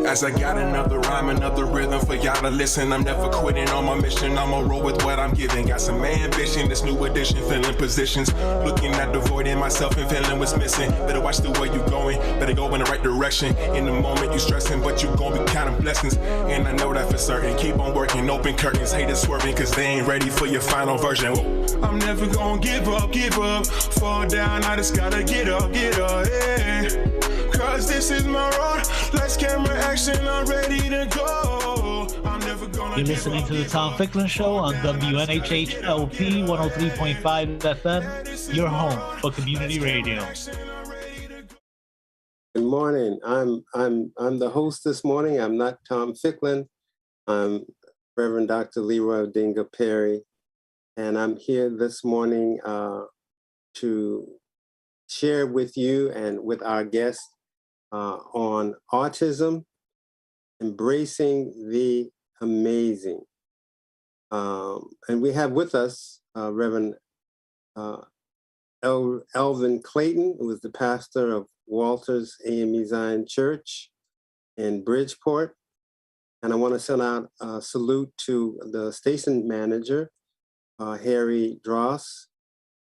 As I got another rhyme, another rhythm for y'all to listen. I'm never quitting on my mission. I'ma roll with what I'm giving. Got some ambition, this new edition, filling positions. Looking at the void in myself and feeling what's missing. Better watch the way you going, better go in the right direction. In the moment you stressing, but you gon' be counting blessings. And I know that for certain. Keep on working, open curtains, haters swerving, cause they ain't ready for your final version. I'm never gonna give up, fall down, I just gotta get up, yeah. Cause this is my road, lights, camera, action, I'm ready to go. I'm never gonna You're listening to the Tom Ficklin Show on WNHHLP 103.5 FM, your home for community radio. Good morning. I'm the host this morning. I'm not Tom Ficklin. I'm Reverend Dr. Leroy Odinga Perry, and I'm here this morning to share with you and with our guests on autism, embracing the amazing. And we have with us Reverend Elvin Clayton, who is the pastor of Walters AME Zion Church in Bridgeport. And I want to send out a salute to the station manager, Harry Dross,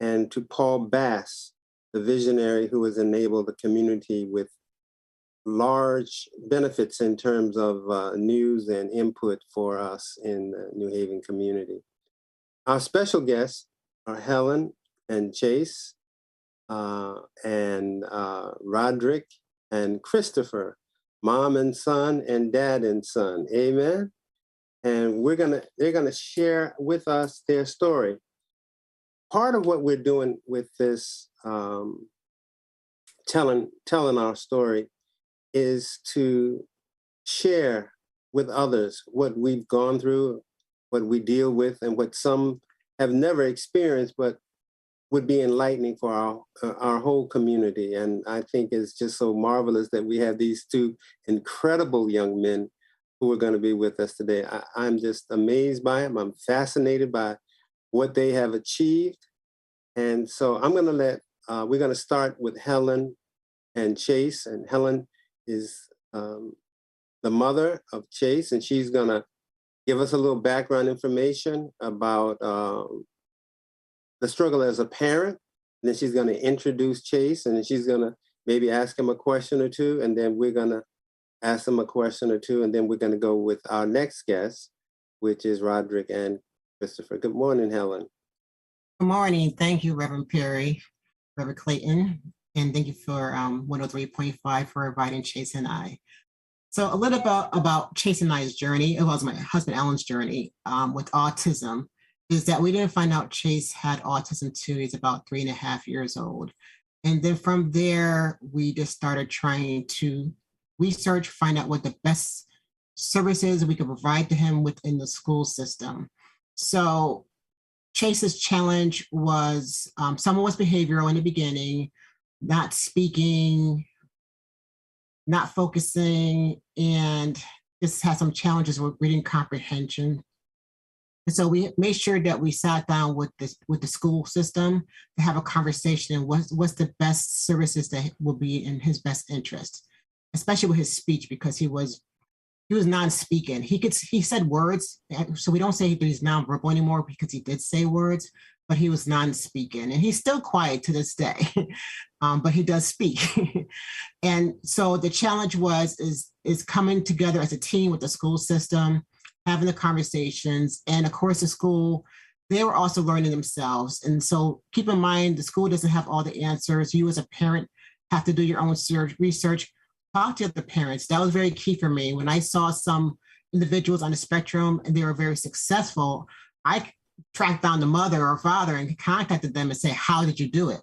and to Paul Bass, the visionary who has enabled the community with large benefits in terms of news and input for us in the New Haven community. Our special guests are Helen and Chase, and Roderick and Christopher, mom and son and dad and son. Amen. And they're gonna share with us their story. Part of what we're doing with this telling our story is to share with others what we've gone through, what we deal with, and what some have never experienced, but would be enlightening for our whole community. And I think it's just so marvelous that we have these two incredible young men who are going to be with us today. I'm just amazed by them. I'm fascinated by what they have achieved. And so I'm going to we're going to start with Helen and Chase. And Helen is the mother of Chase, and she's going to give us a little background information about the struggle as a parent. And then she's going to introduce Chase, and then she's going to maybe ask him a question or two, and then we're going to ask him a question or two, and then we're going to go with our next guest, which is Roderick and Christopher. Good morning, Helen. Good morning. Thank you, Reverend Perry, Reverend Clayton, and thank you for 103.5 for inviting Chase and I. So a little bit about Chase and I's journey, it was my husband Alan's journey with autism, is that we didn't find out Chase had autism till he's about 3.5 years old. And then from there, we just started trying to research, find out what the best services we could provide to him within the school system. So Chase's challenge was some was behavioral in the beginning, not speaking, not focusing, and just had some challenges with reading comprehension. And so we made sure that we sat down with the school system to have a conversation and what's the best services that will be in his best interest, especially with his speech, because he was non-speaking. He said words, so we don't say that he's non-verbal anymore because he did say words, but he was non-speaking, and he's still quiet to this day, but he does speak. And so the challenge is coming together as a team with the school system, having the conversations, and of course the school, they were also learning themselves. And so keep in mind, the school doesn't have all the answers. You as a parent have to do your own research, talk to the parents. That was very key for me. When I saw some individuals on the spectrum and they were very successful, I tracked down the mother or father and contacted them and say, how did you do it?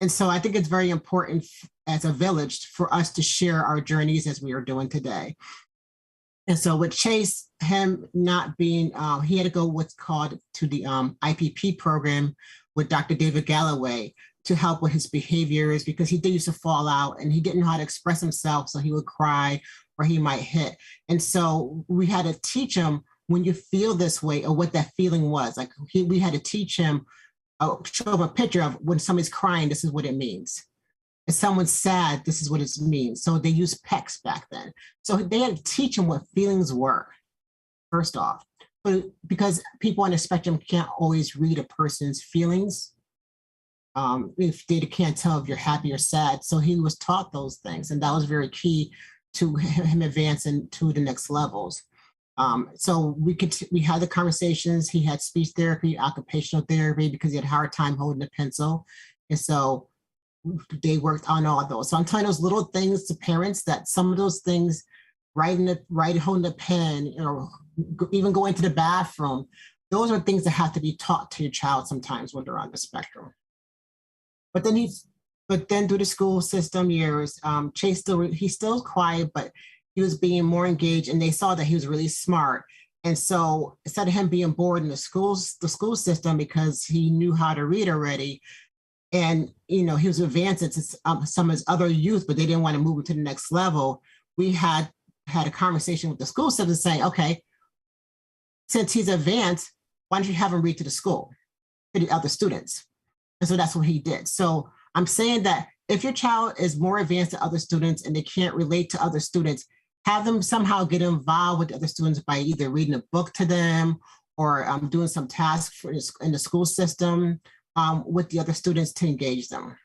And so I think it's very important as a village for us to share our journeys as we are doing today. And so with Chase, him not being, he had to go what's called to the IPP program with Dr. David Galloway to help with his behaviors, because he did used to fall out and he didn't know how to express himself. So he would cry or he might hit. And so we had to teach him, when you feel this way, or what that feeling was. Like we had to teach him, show him a picture of when somebody's crying, this is what it means. if someone's sad, this is what it means. So they used PECs back then. So they had to teach them what feelings were, first off. But because people on the spectrum can't always read a person's feelings, if they can't tell if you're happy or sad. So he was taught those things. And that was very key to him advancing to the next levels. So we had the conversations. He had speech therapy, occupational therapy, because he had a hard time holding a pencil. And so they worked on all those. So I'm telling those little things to parents, that some of those things, holding the pen, or even going to the bathroom, those are things that have to be taught to your child sometimes when they're on the spectrum. But then through the school system years, Chase he's still quiet, but he was being more engaged, and they saw that he was really smart. And so instead of him being bored in the school system because he knew how to read already, and he was advancing to some of his other youth, but they didn't want to move him to the next level, we had a conversation with the school system saying, okay, since he's advanced, why don't you have him read to the school, to the other students? And so that's what he did. So I'm saying that if your child is more advanced than other students and they can't relate to other students, have them somehow get involved with the other students by either reading a book to them or doing some tasks in the school system with the other students to engage them.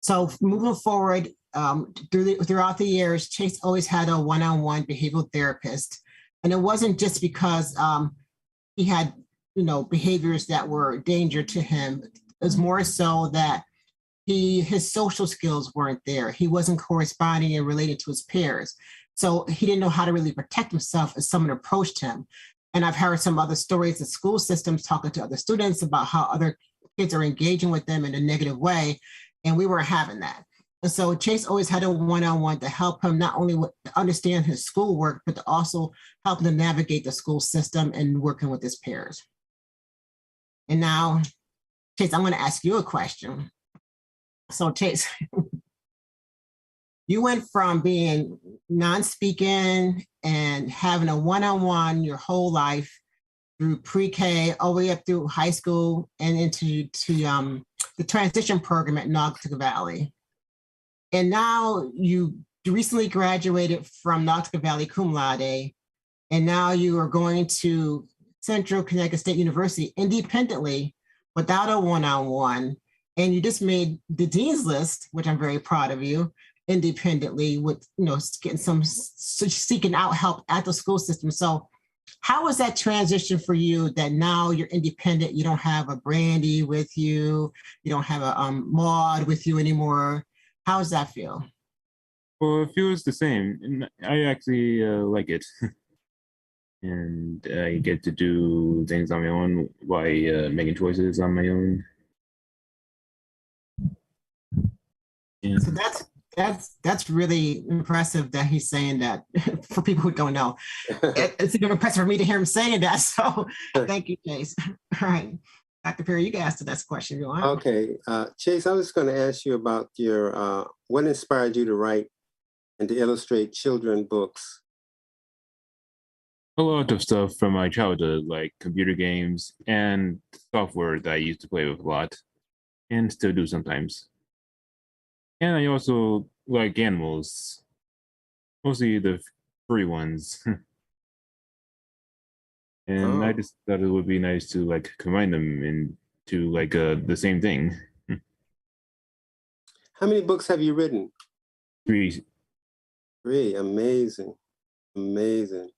So moving forward, throughout the years, Chase always had a one-on-one behavioral therapist. And it wasn't just because he had behaviors that were a danger to him. It was more so that his social skills weren't there. He wasn't corresponding and related to his peers. So he didn't know how to really protect himself as someone approached him. And I've heard some other stories of school systems talking to other students about how other kids are engaging with them in a negative way. And we weren't having that. And so Chase always had a one-on-one to help him not only to understand his schoolwork, but to also help him to navigate the school system and working with his peers. And now, Chase, I'm going to ask you a question. So Chase, you went from being non-speaking and having a one-on-one your whole life through pre-K all the way up through high school and into the transition program at Naugatuck Valley. And now you recently graduated from Naugatuck Valley cum laude, and now you are going to Central Connecticut State University independently without a one-on-one. And you just made the dean's list, which I'm very proud of you, independently with, getting seeking out help at the school system. So how was that transition for you that now you're independent? You don't have a Brandy with you. You don't have a Maud with you anymore. How does that feel? Well, it feels the same. And I actually like it. And I get to do things on my own by making choices on my own. Yeah. So that's really impressive that he's saying that. For people who don't know, it's even impressive for me to hear him saying that. So thank you, Chase. All right, Dr. Perry, you can ask the next question if you want. Okay, Chase, I was going to ask you about your what inspired you to write and to illustrate children books. A lot of stuff from my childhood, like computer games and software that I used to play with a lot and still do sometimes. And I also like animals, mostly the furry ones. And I just thought it would be nice to like combine them into like the same thing. How many books have you written? 3. 3, amazing, amazing.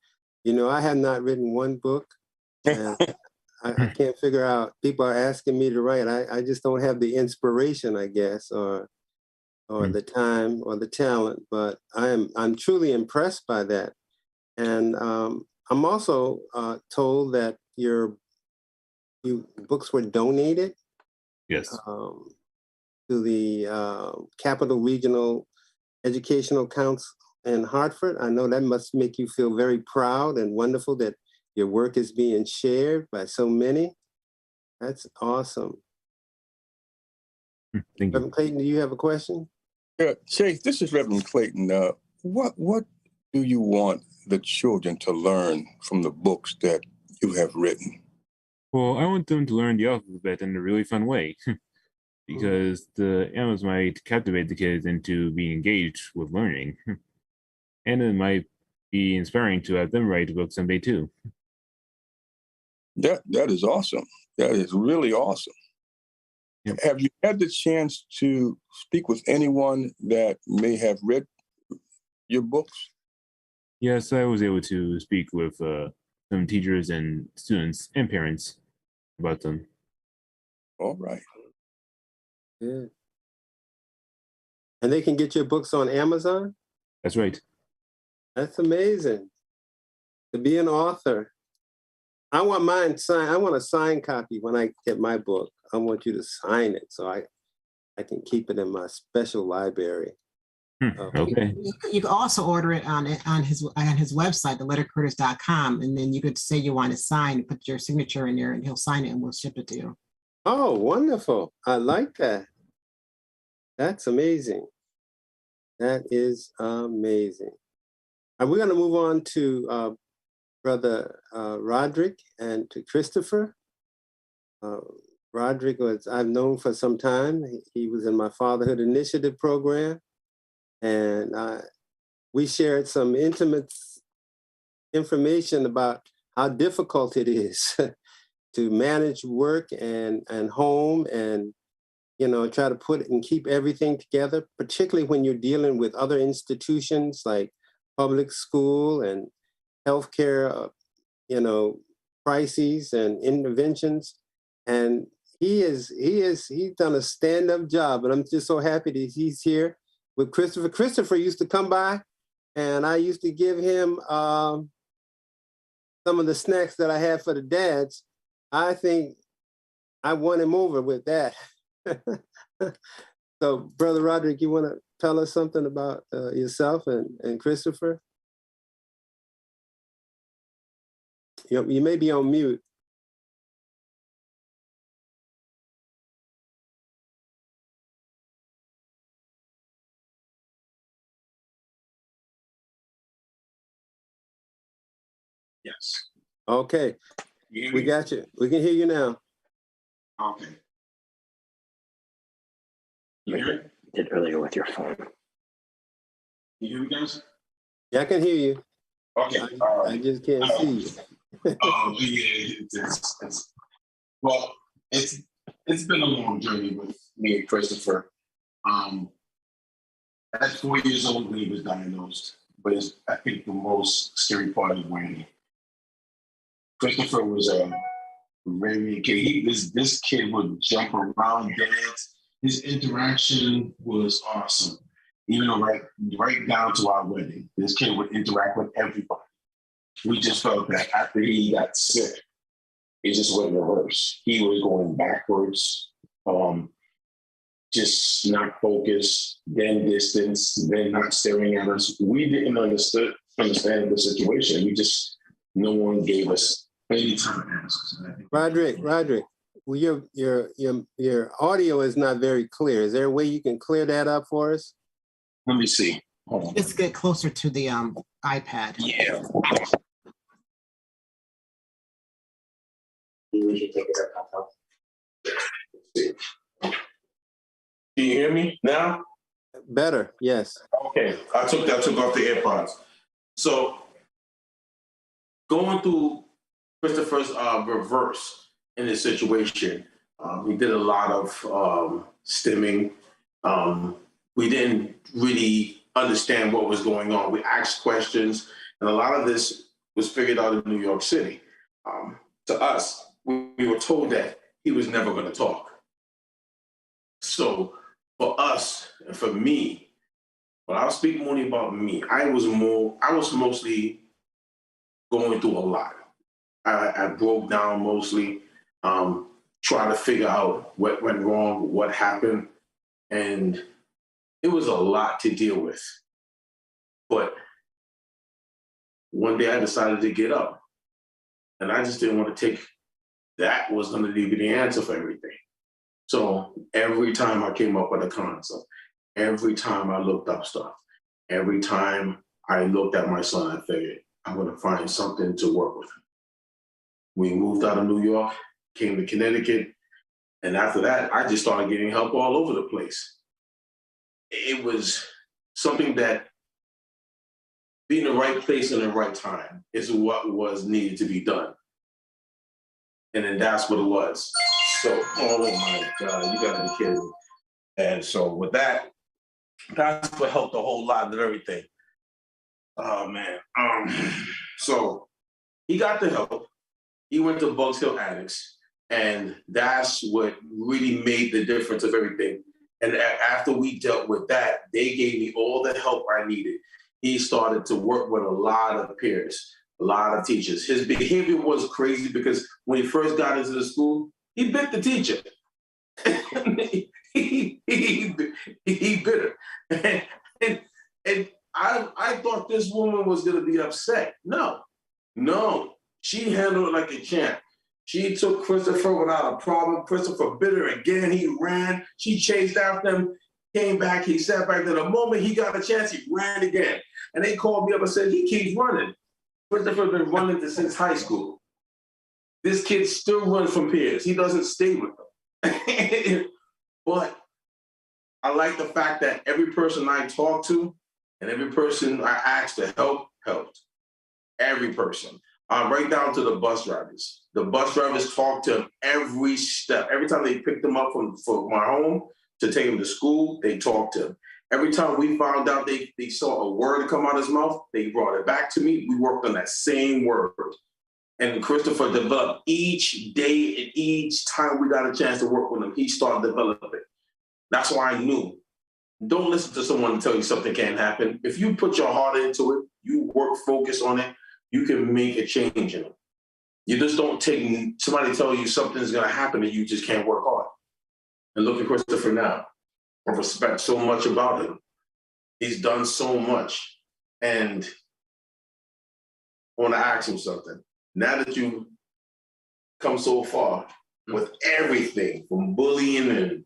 I have not written one book, and I can't figure out, people are asking me to write. I just don't have the inspiration, I guess, or the time or the talent, but I'm truly impressed by that. And I'm also told that your books were donated. Yes. To the Capital Regional Educational Council in Hartford. I know that must make you feel very proud and wonderful that your work is being shared by so many. That's awesome. Thank you. Reverend Clayton, do you have a question? Chase, this is Reverend Clayton. What do you want the children to learn from the books that you have written? Well, I want them to learn the alphabet in a really fun way. because the animals might captivate the kids into being engaged with learning. And it might be inspiring to have them write a book someday too. That is awesome. That is really awesome. Yep. Have you had the chance to speak with anyone that may have read your books? Yes, I was able to speak with some teachers and students and parents about them. All right. Yeah. And they can get your books on Amazon? That's right. That's amazing. To be an author. I want mine signed. I want a signed copy when I get my book. I want you to sign it so I can keep it in my special library. Okay. You can also order it on his website, thelettercurtis.com, and then you could say you want to sign, put your signature in there, and he'll sign it, and we'll ship it to you. Oh, wonderful. I like that. That's amazing. That is amazing. And we're going to move on to Brother Roderick and to Christopher. Roderick I've known for some time. He was in my Fatherhood Initiative program. And we shared some intimate information about how difficult it is to manage work and home and, try to put and keep everything together, particularly when you're dealing with other institutions like public school and healthcare, crises and interventions. And he's done a stand-up job, and I'm just so happy that he's here with Christopher. Christopher used to come by, and I used to give him some of the snacks that I had for the dads. I think I won him over with that. So, Brother Roderick, you want to tell us something about yourself and Christopher? You may be on mute. Yes. Okay, we got you. We can hear you now. Okay. You hear it? Did earlier with your phone. You hear me, guys? Yeah, I can hear you. Okay. I just can't see you. Well, it's been a long journey with me and Christopher. At 4 years old when he was diagnosed, but it's, I think the most scary part is when Christopher was a very kid. This kid would jump around, dance. His interaction was awesome. Even right down to our wedding, this kid would interact with everybody. We just felt that after he got sick, it just went reverse. He was going backwards, just not focused, then distance, then not staring at us. We didn't understand the situation. No one gave us any time to answers. Roderick, well, your audio is not very clear. Is there a way you can clear that up for us? Let me see. Hold on. Let's get closer to the iPad. Yeah. Can you hear me now? Better, yes. Okay, I took off the AirPods. So going through Christopher's reverse in this situation, we did a lot of stimming. We didn't really understand what was going on. We asked questions, and a lot of this was figured out in New York City. To us, we were told that he was never going to talk. So for us and for me, when I'll speak only about me, I was mostly going through a lot. I broke down mostly, trying to figure out what went wrong, what happened, and it was a lot to deal with. But one day I decided to get up, and I just didn't want to take that was going to be the answer for everything. So every time I came up with a concept, every time I looked up stuff, every time I looked at my son, I figured I'm going to find something to work with him. We moved out of New York, came to Connecticut. And after that, I just started getting help all over the place. It was something that being in the right place in the right time is what was needed to be done. And then that's what it was. So, oh my God, you gotta be kidding me. And so with that, that's what helped a whole lot of everything. Oh man. So he got the help. He went to Bugs Hill Annex, and that's what really made the difference of everything. And after we dealt with that, they gave me all the help I needed. He started to work with a lot of peers, a lot of teachers. His behavior was crazy because when he first got into the school, he bit the teacher. he bit her. And I thought this woman was going to be upset. No, she handled it like a champ. She took Christopher without a problem. Christopher bit her again. He ran. She chased after him, came back. He sat back there. The moment he got a chance, he ran again. And they called me up and said, he keeps running. Christopher's been running since high school. This kid still runs from peers. He doesn't stay with them. But I like the fact that every person I talked to and every person I asked to help, helped. Every person. Right down to the bus drivers. The bus drivers talked to him every step. Every time they picked him up from my home to take him to school, they talked to him. Every time we found out they saw a word come out of his mouth, they brought it back to me. We worked on that same word. And Christopher developed each day and each time we got a chance to work with him, he started developing. That's why I knew. Don't listen to someone tell you something can't happen. If you put your heart into it, you work, focus on it, you can make a change in it. You just don't take somebody tell you something's going to happen and you just can't work hard. And look at Christopher now. I respect so much about him. He's done so much. And I want to ask him something. Now that you've come so far with everything from bullying and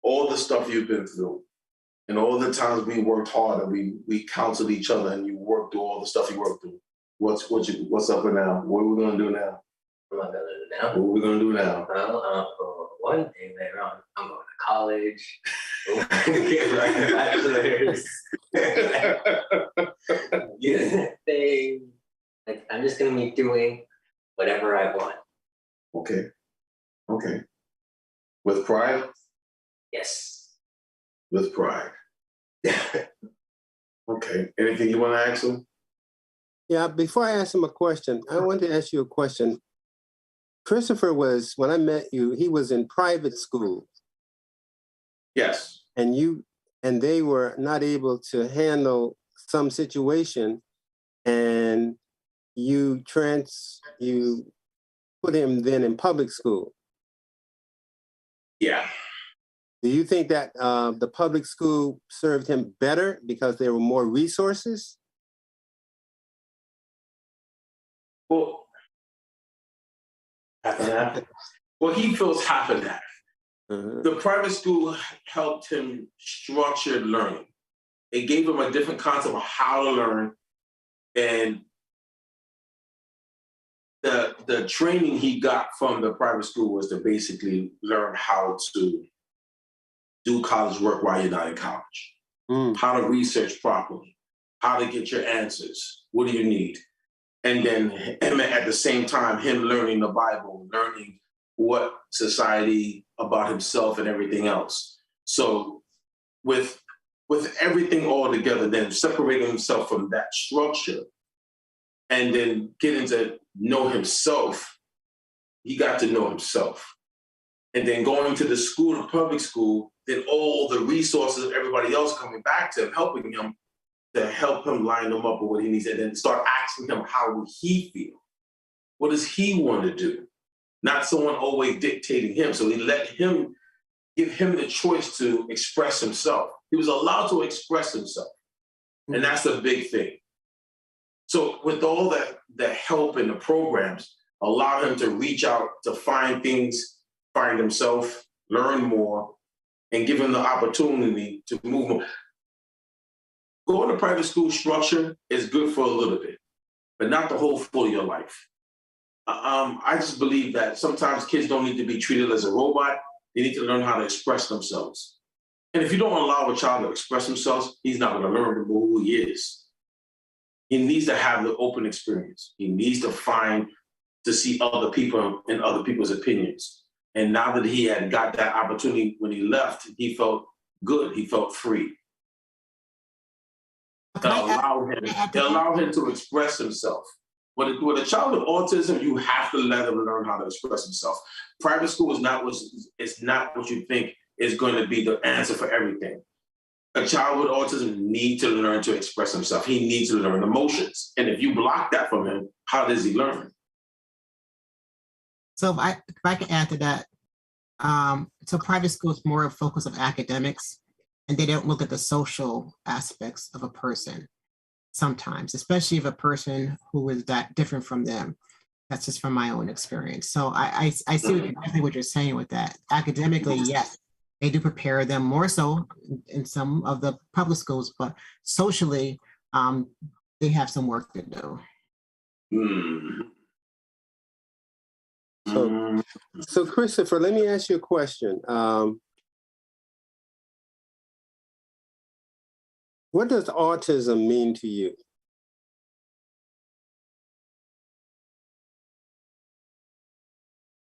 all the stuff you've been through, and all the times we worked hard and we counseled each other and you worked through all the stuff you worked through, what's up and now? What are we going to do now? What am I gonna do now? What are we going to do now? Well, for one thing later on, I'm going to college. Get my bachelor's. Get thing. Like, I'm just gonna be doing whatever I want. Okay. With pride? Yes. With pride. Okay. Anything you want to ask him? Yeah, before I ask him a question, I want to ask you a question. Christopher was, when I met you, he was in private school. Yes. And they were not able to handle some situation, and you put him then in public school. Yeah. Do you think that the public school served him better because there were more resources? Well, half and half. Well, he feels half and half. The private school helped him structured learning. It gave him a different concept of how to learn, and the training he got from the private school was to basically learn how to do college work while you're not in college, how to research properly, how to get your answers, what do you need? And then at the same time, him learning the Bible, learning what society about himself and everything else. So with everything all together, then separating himself from that structure and then getting to know himself, he got to know himself. And then going to the school, the public school, then all the resources of everybody else coming back to him, helping him to help him line him up with what he needs, and then start asking him how would he feel? What does he want to do? Not someone always dictating him. So he let him, give him the choice to express himself. He was allowed to express himself. And that's the big thing. So with all the help and the programs, allow him to reach out to find things, find himself, learn more, and give him the opportunity to move more. Going to private school structure is good for a little bit, but not the whole full of your life. I just believe that sometimes kids don't need to be treated as a robot. They need to learn how to express themselves. And if you don't allow a child to express themselves, he's not going to learn who he is. He needs to have the open experience. He needs to see other people and other people's opinions. And now that he had got that opportunity when he left, he felt good. He felt free. It allowed him to express himself. With a child with autism, you have to let them learn how to express himself. Private school is not what you think is going to be the answer for everything. A child with autism needs to learn to express himself. He needs to learn emotions. And if you block that from him, how does he learn? So if I can add to that, so private school is more a focus of academics, and they don't look at the social aspects of a person sometimes, especially if a person who is that different from them. That's just from my own experience. So I see exactly what you're saying with that. Academically, yes, they do prepare them more so in some of the public schools, but socially, they have some work to do. So Christopher, let me ask you a question. What does autism mean to you?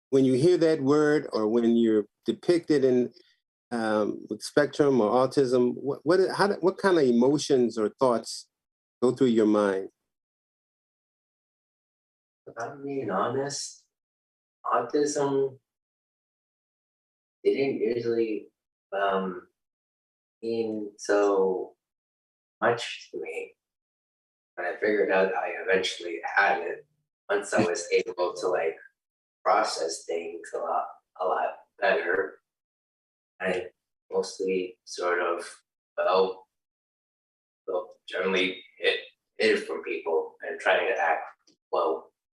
When you hear that word, or when you're depicted in with spectrum or autism, what kind of emotions or thoughts go through your mind? If I'm being honest, autism didn't usually mean so much to me. When I figured out I eventually had it, once I was able to like process things a lot better, I mostly sort of felt generally hid from people and trying to act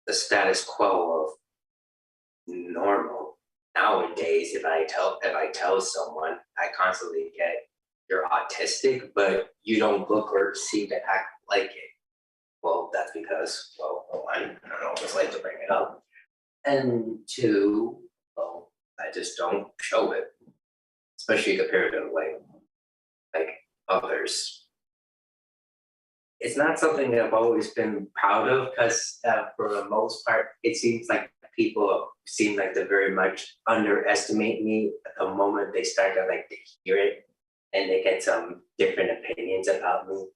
the status quo of normal. Nowadays, if I tell someone, I constantly get, "You're autistic, but you don't look or seem to act like it." Well, that's because, I don't always like to bring it up. And two, I just don't show it, especially compared to like others. It's not something that I've always been proud of, because for the most part, it seems like people seem like they very much underestimate me at the moment they start to like to hear it, and they get some different opinions about me.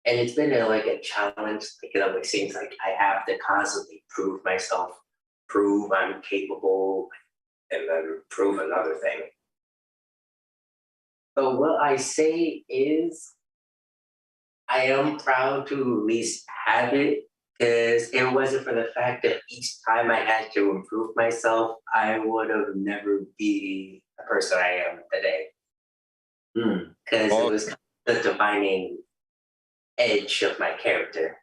And it's been a challenge. It seems like I have to constantly prove myself, prove I'm capable, and then prove another thing. So what I say is, I am proud to at least have it, because it wasn't for the fact that each time I had to improve myself, I would have never be the person I am today. Because it was the defining edge of my character.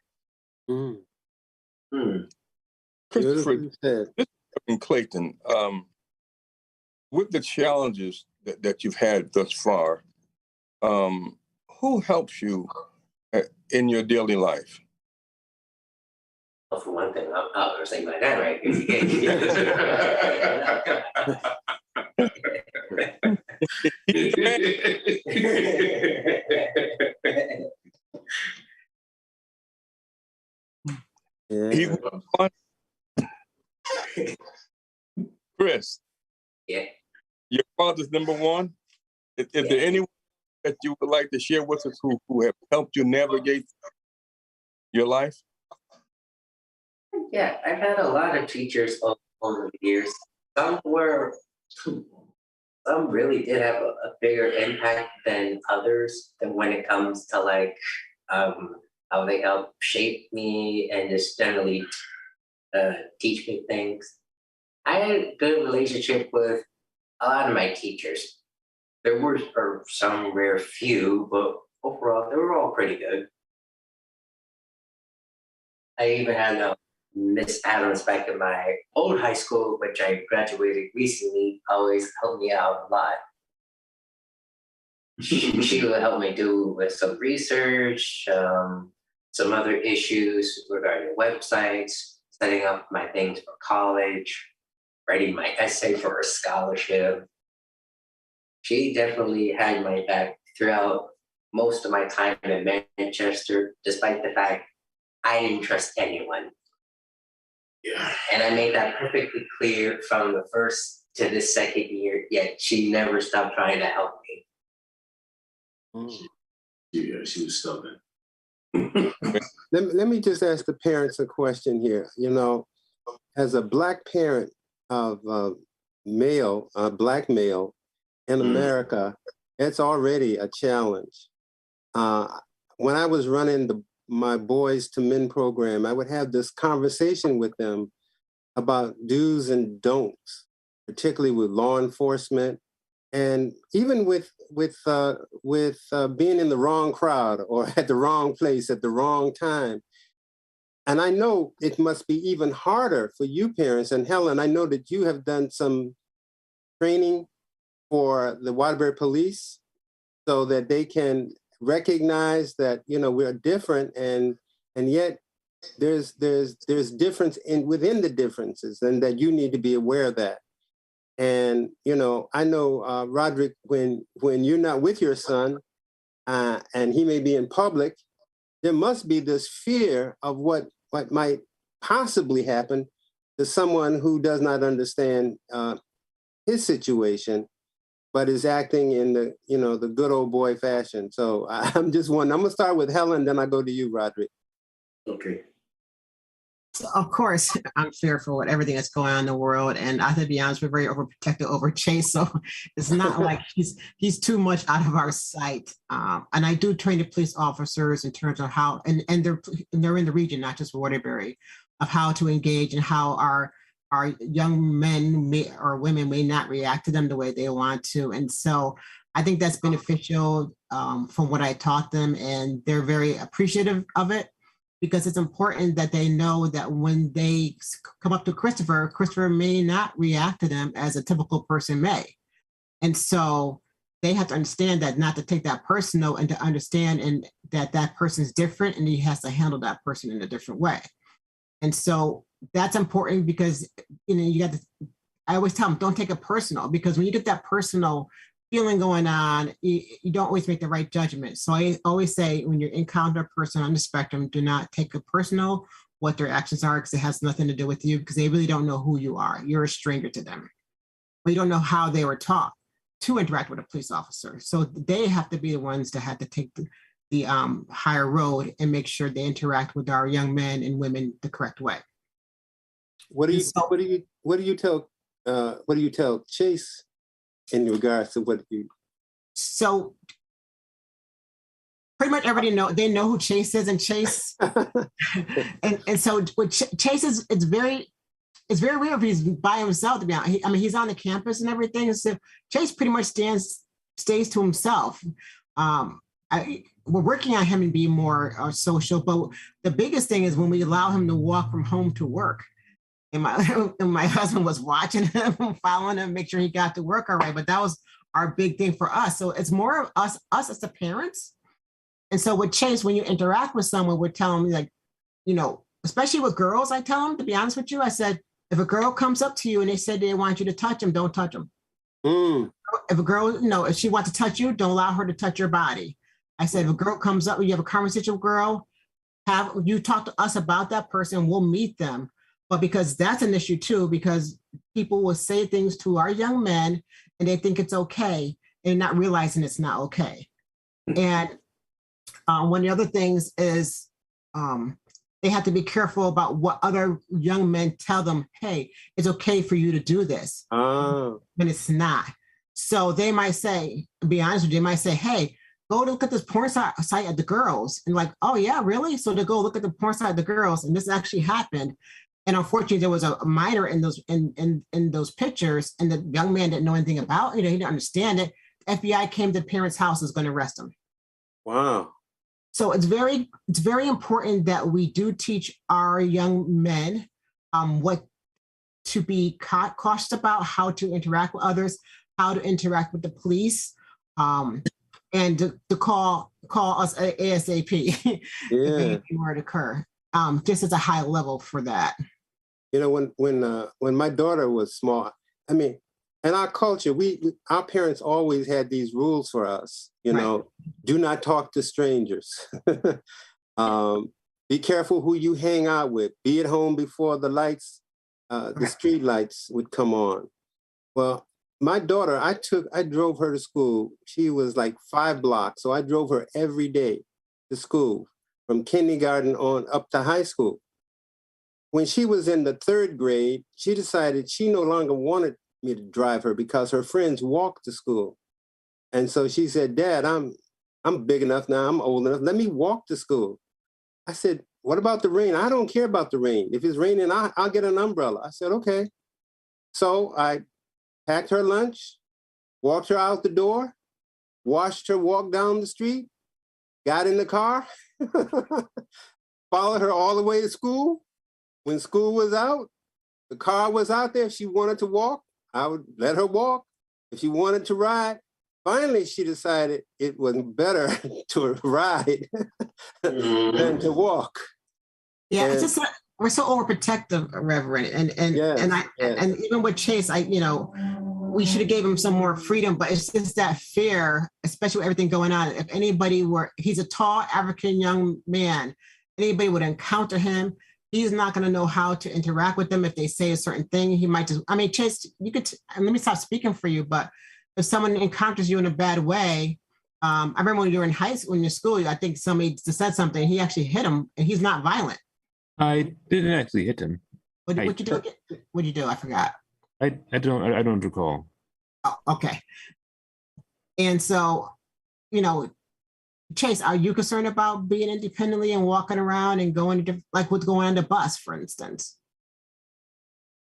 Christopher and Clayton, with the challenges that you've had thus far, who helps you in your daily life? Well, for one thing, I was saying my dad, right? Yeah. Chris. Yeah. Your father's number one. Is there anyone that you would like to share with us who have helped you navigate your life? Yeah, I've had a lot of teachers over the years. Some really did have a bigger impact than others, and when it comes to how they help shape me and just generally teach me things. I had a good relationship with a lot of my teachers. There were some rare few, but overall, they were all pretty good. I even had Miss Adams back in my old high school, which I graduated recently, always helped me out a lot. She would help me do with some research, some other issues regarding websites, setting up my things for college. writing my essay for a scholarship. She definitely had my back throughout most of my time in Manchester, despite the fact I didn't trust anyone. Yeah. And I made that perfectly clear from the first to the second year, yet she never stopped trying to help me. Yeah, she was stubborn. Let me just ask the parents a question here. You know, as a Black parent of Black male in America, it's already a challenge. When I was running my Boys to Men program, I would have this conversation with them about do's and don'ts, particularly with law enforcement, and even with being in the wrong crowd or at the wrong place at the wrong time. And I know it must be even harder for you parents. And Helen, I know that you have done some training for the Waterbury Police so that they can recognize that, you know, we're different, and yet there's difference within the differences, and that you need to be aware of that. And, you know, I know, Roderick, when you're not with your son and he may be in public, there must be this fear of what might possibly happen to someone who does not understand his situation, but is acting in the, you know, the good old boy fashion. So I'm just wondering, I'm gonna start with Helen, then I go to you, Roderick. Okay. So of course, I'm fearful with everything that's going on in the world. And I have to be honest, we're very overprotective over Chase. So it's not like he's too much out of our sight. And I do train the police officers in terms of how, and they're in the region, not just Waterbury, of how to engage and how our young men or women may not react to them the way they want to. And so I think that's beneficial from what I taught them. And they're very appreciative of it, because it's important that they know that when they come up to Christopher may not react to them as a typical person may. And so they have to understand that, not to take that personal, and to understand and that person's different and he has to handle that person in a different way. And so that's important, because, you know, I always tell them, don't take it personal, because when you get that personal feeling going on, you don't always make the right judgment. So I always say, when you encounter a person on the spectrum, do not take it personal what their actions are, because it has nothing to do with you, because they really don't know who you are. You're a stranger to them. We don't know how they were taught to interact with a police officer. So they have to be the ones that have to take the higher road and make sure they interact with our young men and women the correct way. What do you tell Chase in regards to what you? So pretty much everybody they know who Chase is, and Chase, and so with Chase is, it's very weird if he's by himself, to be honest. I mean, he's on the campus and everything. So Chase pretty much stays to himself. We're working on him and being more social, but the biggest thing is when we allow him to walk from home to work. And my husband was watching him, following him, make sure he got to work all right. But that was our big thing for us. So it's more of us as the parents. And so with Chase, when you interact with someone, we're telling them, like, you know, especially with girls, I tell them, to be honest with you, I said, if a girl comes up to you and they said they want you to touch them, don't touch them. If a girl, you know, if she wants to touch you, don't allow her to touch your body. I said, if a girl comes up, you have a conversation with a girl, have you talk to us about that person, we'll meet them. But because that's an issue too, because people will say things to our young men and they think it's okay, and not realizing it's not okay. And one of the other things is they have to be careful about what other young men tell them. Hey, it's okay for you to do this, when it's not. So they might say, to be honest with you, they might say, hey, go look at this porn site of the girls. And like, oh yeah, really? So they go look at the porn site of the girls, and this actually happened. And unfortunately, there was a minor in those pictures, and the young man didn't know anything about it. He didn't understand it. The FBI came to the parents' house, is going to arrest him. Wow. So it's very important that we do teach our young men what to be cautious about, how to interact with others, how to interact with the police, and to call us ASAP if anything were to occur, just as a high level for that. You know, when my daughter was small, I mean, in our culture, our parents always had these rules for us. You know, do not talk to strangers. Be careful who you hang out with. Be at home before the lights, the street lights would come on. Well, my daughter, I drove her to school. She was like 5 blocks, so I drove her every day to school, from kindergarten on up to high school. When she was in the 3rd grade, she decided she no longer wanted me to drive her because her friends walked to school. And so she said, Dad, I'm big enough now, I'm old enough, let me walk to school. I said, what about the rain? I don't care about the rain. If it's raining, I'll get an umbrella. I said, okay. So I packed her lunch, walked her out the door, watched her walk down the street, got in the car, followed her all the way to school. When school was out, the car was out there. If she wanted to walk, I would let her walk. If she wanted to ride, finally she decided it was better to ride than to walk. Yeah, And, it's just we're so overprotective, Reverend, and even with Chase, we should have gave him some more freedom, but it's just that fear, especially with everything going on. If anybody he's a tall African young man, anybody would encounter him, he's not going to know how to interact with them. If they say a certain thing, he might just, Chase, you could, let me stop speaking for you, but if someone encounters you in a bad way, I remember when you were in high school, in your school, I think somebody just said something, he actually hit him, and he's not violent. I didn't actually hit him. What'd you do? What'd you do? I forgot. I don't recall. Oh, okay. And so, Chase, are you concerned about being independently and walking around and going to, like what's going on the bus, for instance?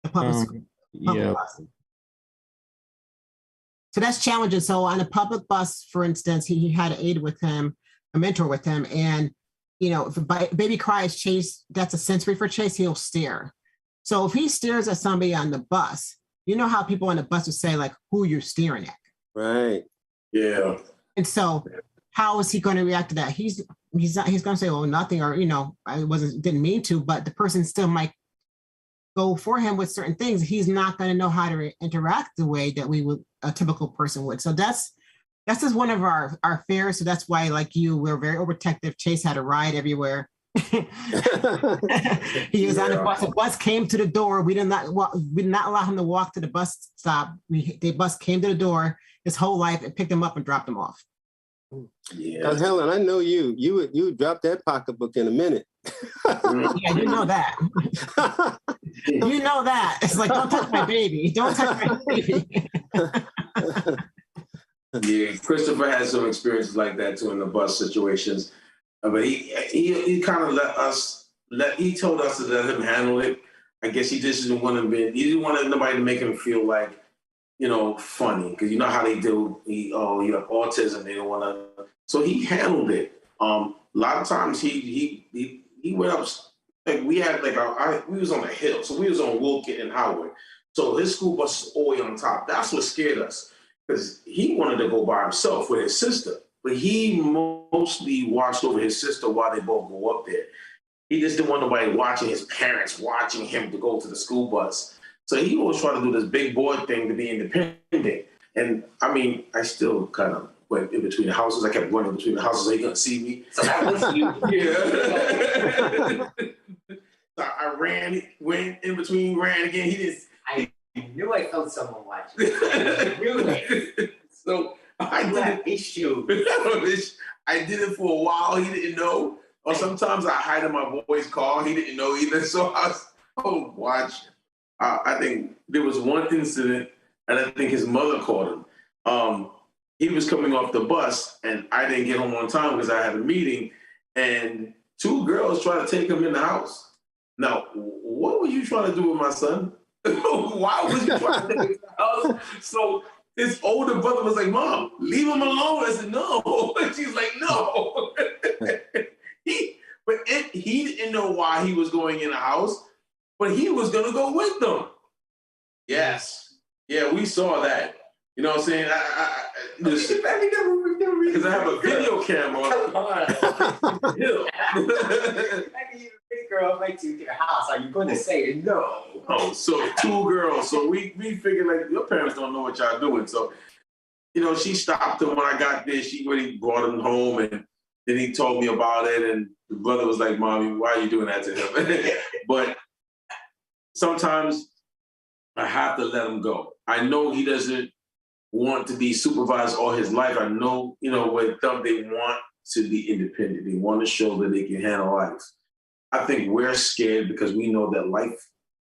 The public bus. So that's challenging. So on a public bus, for instance, he had an aide with him, a mentor with him, and if a baby cries, Chase, that's a sensory for Chase, he'll stare. So if he stares at somebody on the bus, you know how people on the bus would say, like, who you're staring at. Right. Yeah. And so how is he going to react to that? He's going to say, well, nothing, or, I didn't mean to, but the person still might go for him with certain things. He's not going to know how to interact the way that a typical person would. So that's just one of our fears. So that's why, like you, we're very overprotective. Chase had a ride everywhere. He was on the bus. The bus came to the door. We did not allow him to walk to the bus stop. The bus came to the door his whole life and picked him up and dropped him off. Yeah. Helen, I know you would drop that pocketbook in a minute. Yeah, you know that. You know that. It's like, don't touch my baby. Don't touch my baby. Yeah, Christopher has some experiences like that too in the bus situations. But he kind of he told us to let him handle it. I guess he just didn't want nobody to make him feel like, funny, because you know how they do. You have autism. They don't want to. So he handled it. A lot of times he went up. Like we had we was on a hill, so we was on Wilkett and Howard. So his school bus was always on top. That's what scared us, because he wanted to go by himself with his sister, but he mostly watched over his sister while they both go up there. He just didn't want nobody watching his parents watching him to go to the school bus. So he always tried to do this big boy thing to be independent. And I still kind of went in between the houses. I kept running between the houses so he couldn't see me. So that was you. Yeah. So I went in between, ran again. I knew I felt someone watching. I knew it. So I did an issue. I did it for a while. He didn't know. Or sometimes I hide in my boy's car. He didn't know either. So I was watch. I think there was one incident, and I think his mother caught him. He was coming off the bus, and I didn't get home on time because I had a meeting, and 2 girls tried to take him in the house. Now, what were you trying to do with my son? Why was you trying to take him in the house? So his older brother was like, Mom, leave him alone. I said, no. And she's like, no. He didn't know why he was going in the house, but he was going to go with them. Yes. Yeah, we saw that. You know what I'm saying? Because I have a video camera. Come on. girl right to your house. Are you going to say no? Oh, so 2 girls. So we figured like your parents don't know what y'all doing. So, you know, she stopped him when I got there. She really brought him home, and then he told me about it. And the brother was like, "Mommy, why are you doing that to him?" But sometimes I have to let him go. I know he doesn't want to be supervised all his life. I know, you know, with them, they want to be independent. They want to show that they can handle life. I think we're scared because we know that life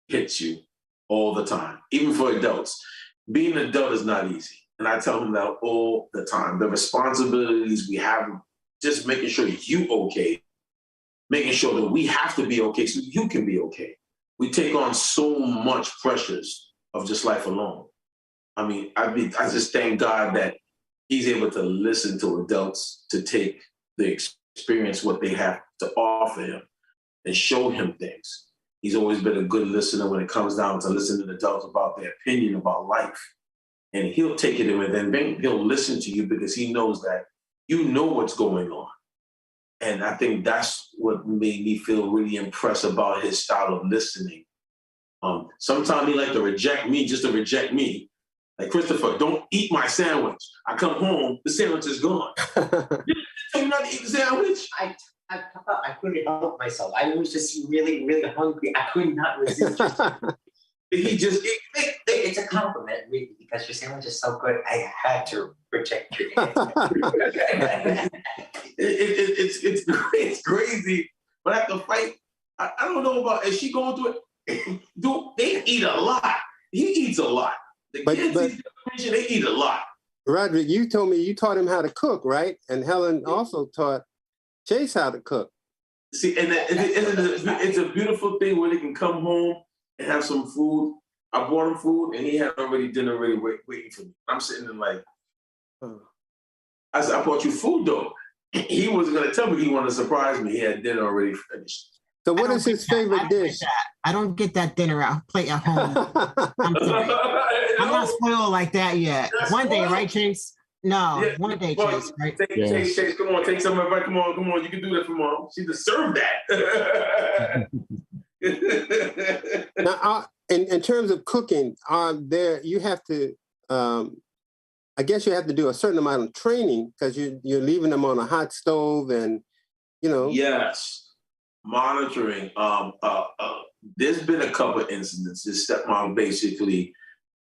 hits you all the time, even for adults. Being an adult is not easy. And I tell them that all the time. The responsibilities we have, just making sure you okay, making sure that we have to be okay so you can be okay. We take on so much pressures of just life alone. I mean, I just thank God that he's able to listen to adults, to take the experience, what they have to offer him, and show him things. He's always been a good listener when it comes down to listening to adults about their opinion about life. And he'll take it in and then he'll listen to you because he knows that you know what's going on. And I think that's what made me feel really impressed about his style of listening. Sometimes he like to reject me just to reject me. Like, Christopher, don't eat my sandwich. I come home, the sandwich is gone. You tell me not to eat the sandwich? I couldn't help myself. I was just really, really hungry. I could not resist. He just, It's a compliment, really, because your sandwich is so good. I had to reject your it's crazy. But after fight, I don't know about, is she going through it? Dude, they eat a lot. He eats a lot. The kids, they eat a lot. Roderick, you told me you taught him how to cook, right? And Helen also taught Chase how to cook. See, and it's a beautiful thing where they can come home and have some food. I brought him food, and he had already dinner ready waiting for me. I'm sitting there like, I said, I brought you food, though. He wasn't going to tell me he wanted to surprise me. He had dinner already finished. So what is his favorite dish? I don't get that dinner plate at home. I'm sorry. I'm not spoiled like that yet. One day, right, Chase? No, yeah, one day, Chase, right? Chase, come on, take some of it. Come on, you can do that for Mom. She deserved that. Now, in terms of cooking, you have to, I guess you have to do a certain amount of training because you're leaving them on a hot stove and, you know. Yes. Monitoring. There's been a couple of incidents. His stepmom basically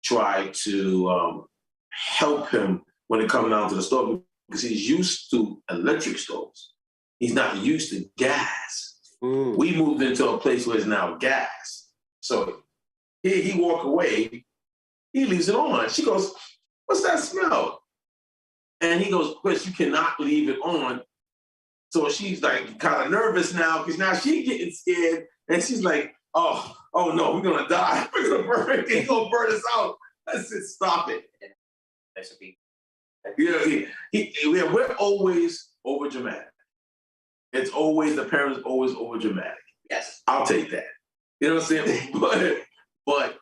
tried to help him when it comes down to the stove because he's used to electric stoves. He's not used to gas. We moved into a place where it's now gas. So he walk away, he leaves it on. She goes, "What's that smell?" And he goes, "Chris, you cannot leave it on." So she's like kind of nervous now because now she's getting scared and she's like, oh no, we're gonna die. We're gonna burn it. He's gonna burn us out. I said, stop it. Yeah, we're always over dramatic. It's always, the parents always over dramatic. Yes. I'll take that. You know what I'm saying? but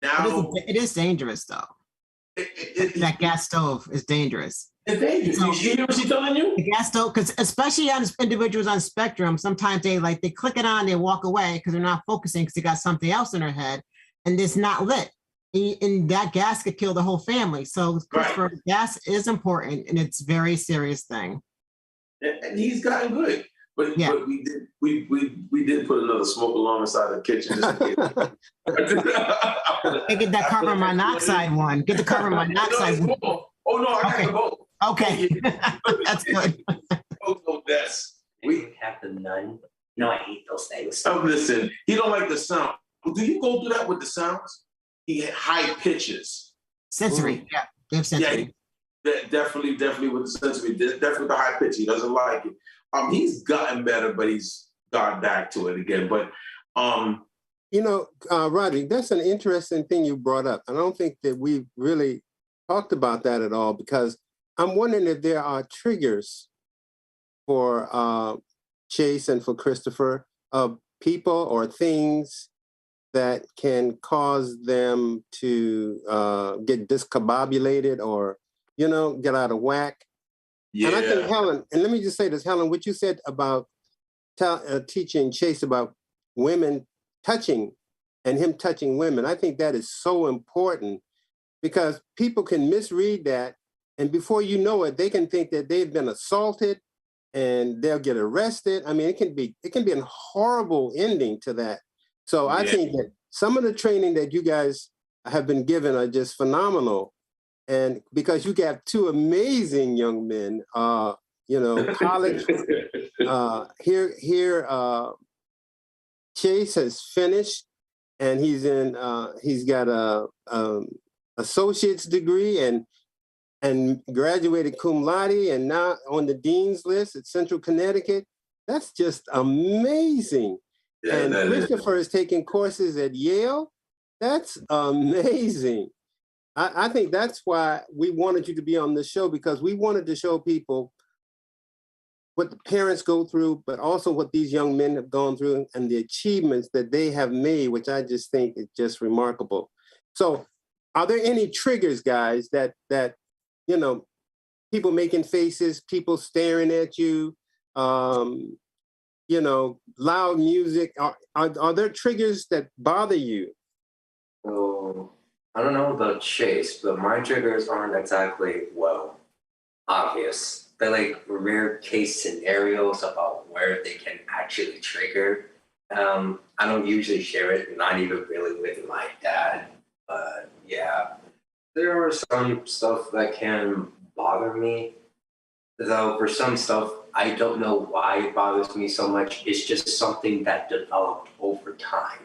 now it is dangerous though. That gas stove is dangerous. It's dangerous. So, you hear what she's telling you? The gas stove, because especially on individuals on spectrum, sometimes they click it on, they walk away because they're not focusing because they got something else in their head, and it's not lit. And that gas could kill the whole family. So right. Gas is important, and it's a very serious thing. And he's gotten good. But we did put another smoke alarm inside the kitchen. Get that carbon monoxide one. Get the carbon monoxide one. Oh no, I got the both. Okay, that's good. We have the none. No, I hate those things. Oh, listen, he don't like the sound. Do you go through that with the sounds? He had high pitches. Sensory, yeah, they have sensory. Yeah, definitely with the sensory. Definitely the high pitch. He doesn't like it. He's gotten better, but he's gone back to it again. But you know, Roderick, that's an interesting thing you brought up. I don't think that we've really talked about that at all because I'm wondering if there are triggers for Chase and for Christopher of people or things that can cause them to get discombobulated or, you know, get out of whack. Yeah. And I think Helen, and let me just say this, Helen, what you said about teaching Chase about women touching and him touching women. I think that is so important because people can misread that, and before you know it, they can think that they've been assaulted and they'll get arrested. I mean, it can be a horrible ending to that. So I think that some of the training that you guys have been given are just phenomenal. And because you got two amazing young men, college, Chase has finished and he's got a associate's degree and graduated cum laude and now on the dean's list at Central Connecticut. That's just amazing. Yeah, and Christopher is taking courses at Yale. That's amazing. I think that's why we wanted you to be on the show, because we wanted to show people what the parents go through, but also what these young men have gone through and the achievements that they have made, which I just think is just remarkable. So are there any triggers, guys, that people making faces, people staring at you, loud music? Are there triggers that bother you? Oh, I don't know about Chase, but my triggers aren't exactly, obvious. They're like rare case scenarios about where they can actually trigger. I don't usually share it, not even really with my dad. But yeah, there are some stuff that can bother me. Though for some stuff, I don't know why it bothers me so much. It's just something that developed over time.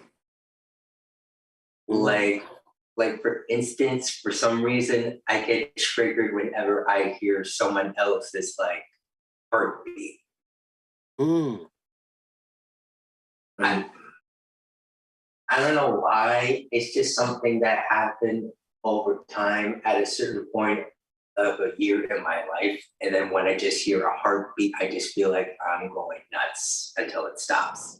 Like for instance, for some reason, I get triggered whenever I hear someone else's heartbeat. I don't know why. It's just something that happened over time at a certain point of a year in my life. And then when I just hear a heartbeat, I just feel like I'm going nuts until it stops.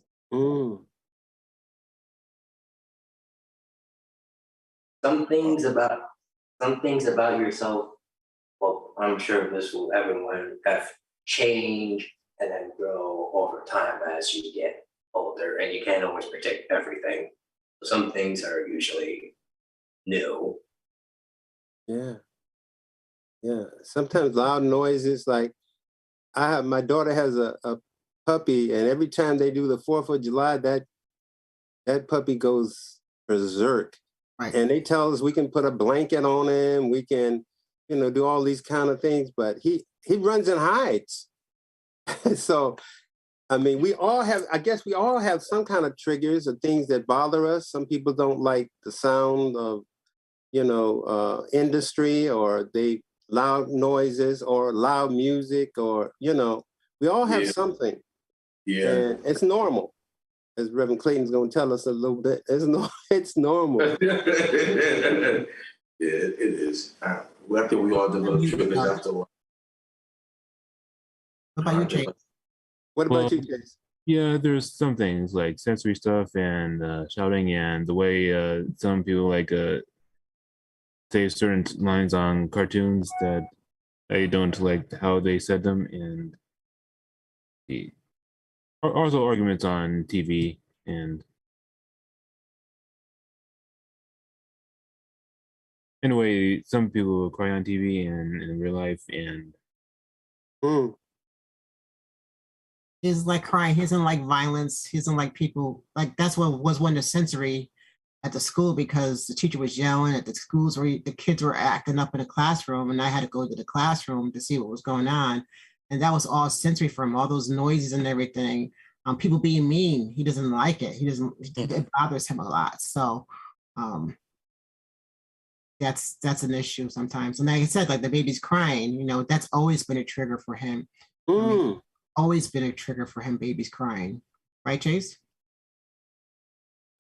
Some things about yourself, well, I'm sure this will everyone have changed and then grow over time as you get older, and you can't always predict everything. Some things are usually new. Yeah. Sometimes loud noises, like my daughter has a puppy, and every time they do the 4th of July, that puppy goes berserk. Right. And they tell us we can put a blanket on him, we can, do all these kind of things, but he runs and hides. So, I mean, we all have some kind of triggers or things that bother us. Some people don't like the sound of, industry, or loud noises or loud music, or, we all have something. Yeah. And it's normal. As Reverend Clayton's going to tell us a little bit, it's normal. Yeah, it is. I think we all develop triggers after a while. What about you, Chase? What about you, Chase? Yeah, there's some things like sensory stuff and shouting, and the way some people say certain lines on cartoons that I don't like how they said them, and also arguments on TV. And anyway, some people cry on TV and in real life, and he doesn't like crying. He doesn't like violence. He doesn't like people. Like, that's what was one of the sensory at the school, because the teacher was yelling at the schools where the kids were acting up in the classroom, and I had to go to the classroom to see what was going on. And that was all sensory for him, all those noises and everything. People being mean, he doesn't like it. It bothers him a lot. So that's an issue sometimes. And like I said, like the baby's crying, that's always been a trigger for him. Always been a trigger for him, babies crying. Right, Chase?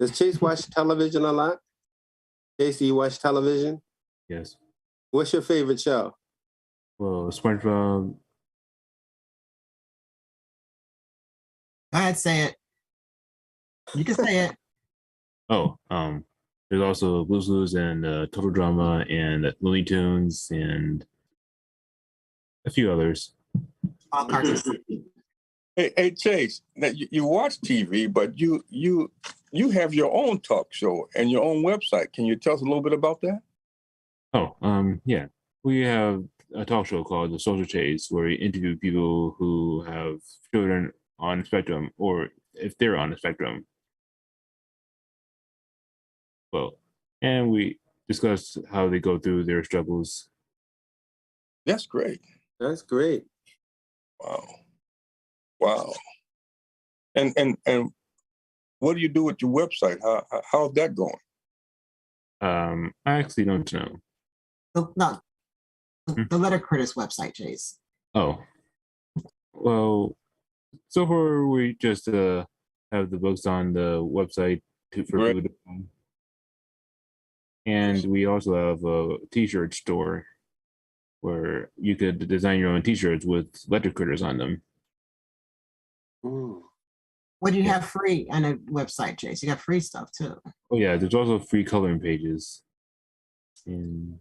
Does Chase watch television a lot? Chase, do you watch television? Yes. What's your favorite show? Well, SpongeBob. Go ahead, say it. You can say it. Oh, there's also Blue's Clues and Total Drama and Looney Tunes and a few others. All cartoons. Hey, Chase. Now you watch TV, but you have your own talk show and your own website. Can you tell us a little bit about that? Oh, yeah. We have a talk show called The Social Chase where we interview people who have children on the spectrum, or if they're on the spectrum. Well, and we discuss how they go through their struggles. That's great. That's great. Wow. Wow. And what do you do with your website? How's that going? I actually don't know. No, Hmm. the Letter Critters website, Chase. Oh, well, so far we just have the books on the website for Great. people to buy. And we also have a t-shirt store where you could design your own t-shirts with letter critters on them. Mm. What do you have free on a website, Chase? You got free stuff too. Oh yeah, there's also free coloring pages. And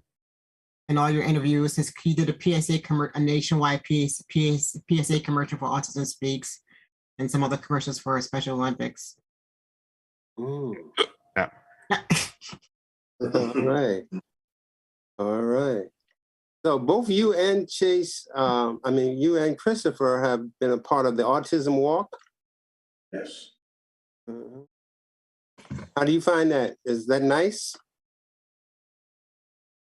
And all your interviews, he did a a nationwide PSA commercial for Autism Speaks, and some other commercials for Special Olympics. Mm. yeah. All right. All right. So both you and Chase, you and Christopher have been a part of the Autism Walk. Yes. Mhm. How do you find that? Is that nice?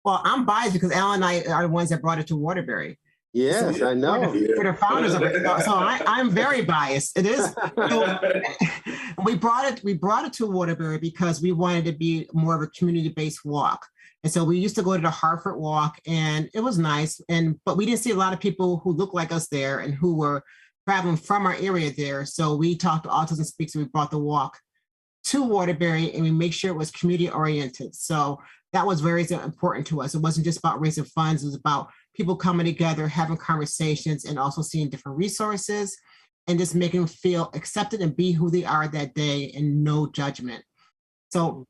Well, I'm biased because Al and I are the ones that brought it to Waterbury. Yes, I know. We're the founders of it, so I'm very biased. It is. So, we brought it to Waterbury because we wanted to be more of a community-based walk. And so we used to go to the Hartford Walk, and it was nice. But we didn't see a lot of people who looked like us there and who were traveling from our area there. So we talked to Autism Speaks, and we brought the walk to Waterbury, and we make sure it was community oriented. So that was very important to us. It wasn't just about raising funds. It was about people coming together, having conversations, and also seeing different resources, and just making them feel accepted and be who they are that day, and no judgment. So,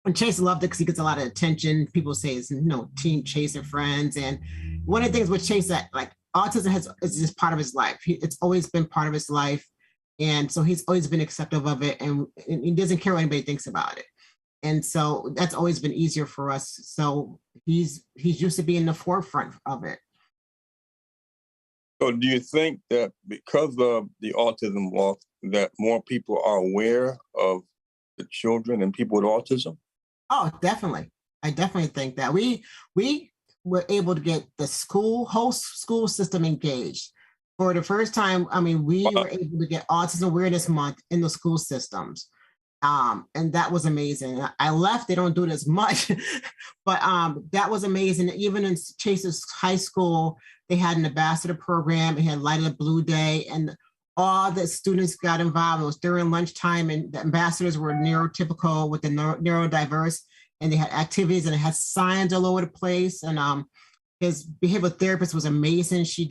and Chase loved it because he gets a lot of attention. People say it's Team Chase and friends. And one of the things with Chase that like autism is just part of his life. It's always been part of his life, and so he's always been accepting of it, and he doesn't care what anybody thinks about it. And so that's always been easier for us. So he's used to being in the forefront of it. So do you think that because of the autism walk that more people are aware of the children and people with autism? Oh, definitely. I definitely think that we were able to get the whole school system engaged. For the first time, we were able to get Autism Awareness Month in the school systems. And that was amazing. I left, they don't do it as much, but that was amazing. Even in Chase's high school, they had an ambassador program. It had Light of the Blue Day, and all the students got involved. It was during lunchtime, and the ambassadors were neurotypical with the neurodiverse, and they had activities, and it had signs all over the place. And his behavioral therapist was amazing. She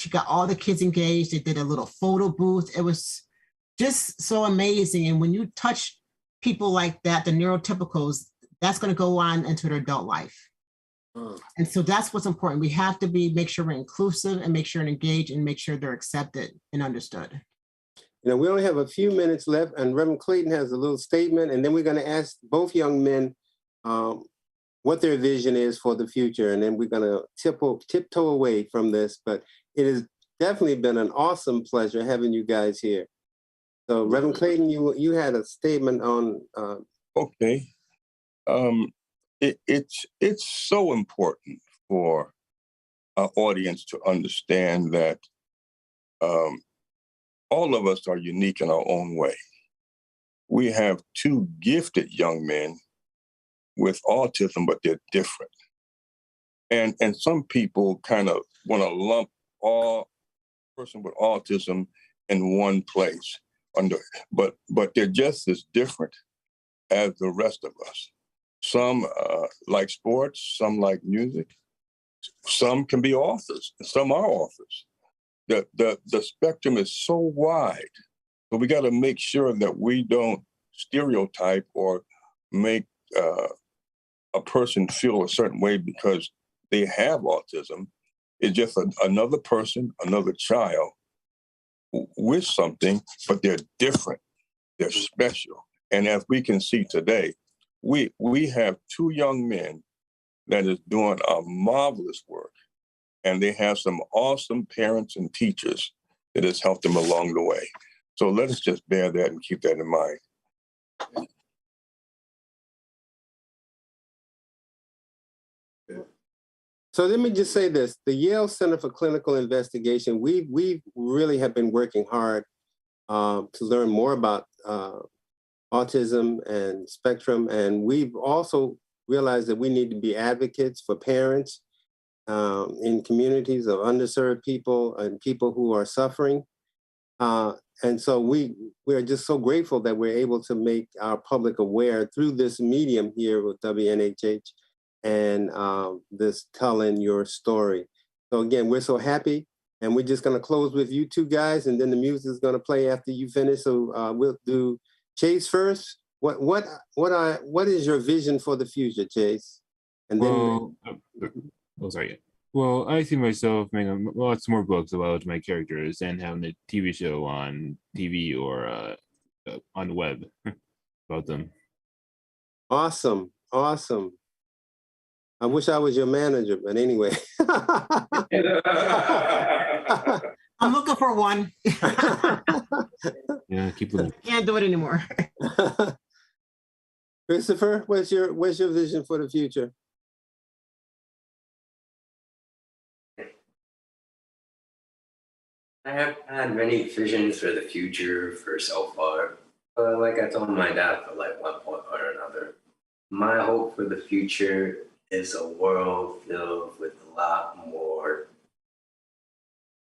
got all the kids engaged. They did a little photo booth. It was just so amazing. And when you touch people like that, the neurotypicals, that's going to go on into their adult life. And so that's what's important. We have to make sure we're inclusive and make sure and engage and make sure they're accepted and understood. We only have a few minutes left, and Reverend Clayton has a little statement, and then we're going to ask both young men what their vision is for the future, and then we're going to tiptoe away from this. But it has definitely been an awesome pleasure having you guys here. So, Reverend Clayton, you had a statement on. Okay. It's so important for our audience to understand that all of us are unique in our own way. We have two gifted young men with autism, but they're different. And some people kind of want to lump all person with autism in one place. But they're just as different as the rest of us. Some like sports, some like music, some can be authors, and some are authors. The spectrum is so wide. So we got to make sure that we don't stereotype or make a person feel a certain way because they have autism. It's just another person, another child with something, but they're different. They're special. And as we can see today, we have two young men that is doing a marvelous work. And they have some awesome parents and teachers that has helped them along the way. So let us just bear that and keep that in mind. So let me just say this: the Yale Center for Clinical Investigation, we really have been working hard to learn more about autism and spectrum, and we've also realized that we need to be advocates for parents in communities of underserved people and people who are suffering. And so we are just so grateful that we're able to make our public aware through this medium here with WNHH and this telling your story. So again, we're so happy, and we're just going to close with you two guys, and then the music is going to play after you finish. So we'll do Chase first. What is your vision for the future, Chase? And then sorry. Well, I see myself making lots more books about my characters and having a TV show on TV or on the web about them. Awesome. I wish I was your manager, but anyway. I'm looking for one. Yeah, keep looking. Can't do it anymore. Christopher, what's your vision for the future? I have had many visions for the future for so far, but like I told my dad for like one point or another, my hope for the future is a world filled with a lot more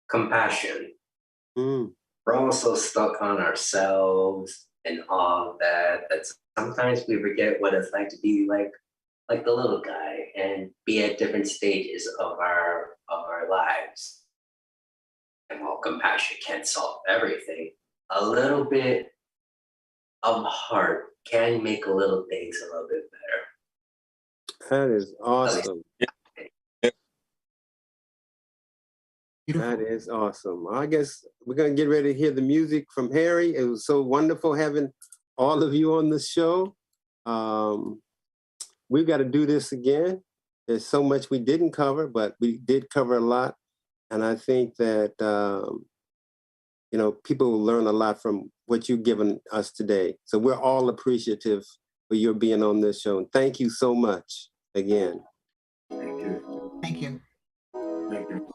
compassion. We're also stuck on ourselves and all that sometimes we forget what it's like to be like the little guy and be at different stages of our lives. And while compassion can't solve everything, a little bit of heart can make a little things a little bit better. That is awesome. That is awesome. I guess we're going to get ready to hear the music from Harry. It was so wonderful having all of you on the show. We've got to do this again. There's so much we didn't cover, but we did cover a lot. And I think that, people will learn a lot from what you've given us today. So we're all appreciative for your being on this show. And thank you so much again. Thank you. Thank you. Thank you.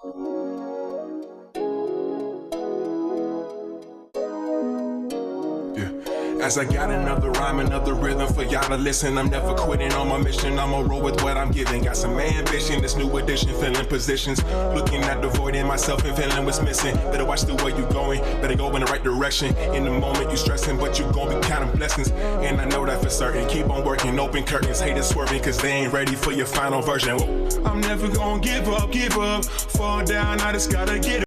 As I got another rhyme, another rhythm for y'all to listen. I'm never quitting on my mission. I'ma roll with what I'm giving. Got some ambition, this new edition, filling positions. Looking at the void in myself and feeling what's missing. Better watch the way you going, better go in the right direction. In the moment you stressing, but you gon' be counting blessings. And I know that for certain. Keep on working, open curtains, haters swerving, cause they ain't ready for your final version. I'm never gonna give up, fall down, I just gotta get up.